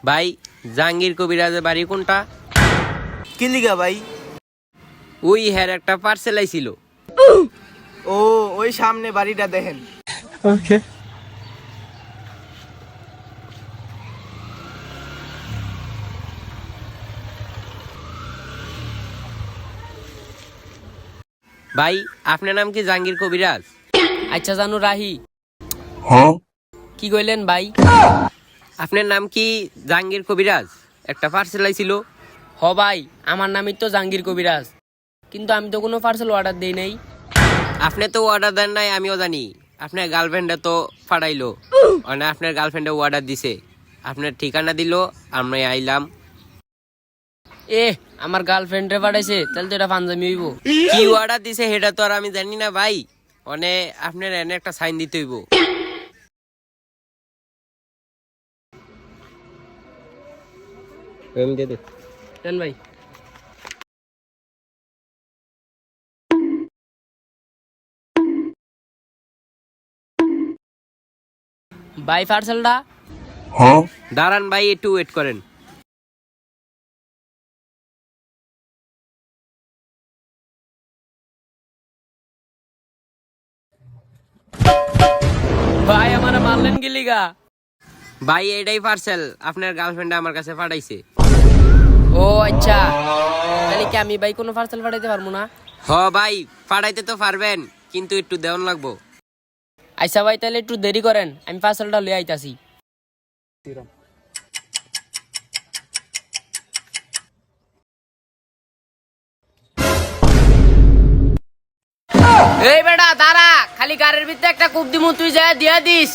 ভাই জাহাঙ্গীর কবিরাজের বাড়ি কোনটা? কি লিগা ভাই? ওই হ্যার একটা পার্সেল আইছিল। ও ওই সামনে বাড়িটা দেখেন। ভাই আপনার নাম কি জাহাঙ্গীর কবিরাজ? আচ্ছা জানু রাহি। কি কইলেন ভাই? আপনার নাম কি জাহাঙ্গীর কবিরাজ? একটা পার্সেল আইছিল। হ ভাই, আমার নামই তো জাহাঙ্গীর কবিরাজ, কিন্তু আমি তো কোনো পার্সেল অর্ডার দেই নাই। আপনি তো অর্ডার দেন নাই, আমিও জানি। আপনার গার্লফ্রেন্ডে তো পাঠাইলো, মানে আপনার গার্লফ্রেন্ডে অর্ডার দিছে, আপনার ঠিকানা দিল, আমি আইলাম। এ আমার গার্লফ্রেন্ড রে পাঠাইছে, তাহলে তো এটা পাঞ্জাবি হইব। কি অর্ডার দিছে সেটা তো আর আমি জানি না ভাই। মানে আপনার এনে একটা সাইন দিতে হইব। দেন ভাই। ভাই পার্সেলটা। দাঁড়ান ভাই, একটু ওয়েট করেন। ভাই আমার মারলেন কি লিগা? ভাই এটাই পার্সেল আপনার গার্লফ্রেন্ড আমার কাছে পাঠাইছে। ও আচ্ছা, তাহলে কি আমি ভাই কোনো পার্সেল পাঠাইতে পারবো না? হ ভাই, পাঠাইতে তো পারবেন, কিন্তু একটু দেওয়ান লাগবো। আচ্ছা ভাই, তাহলে একটু দেরি করেন, আমি পার্সেলটা লয়ে আইতাছি। এই বেটা দাঁড়া, খালি গাড়ির ভিতরে একটা কূপ দিমু, তুই যা দিয়া দিস।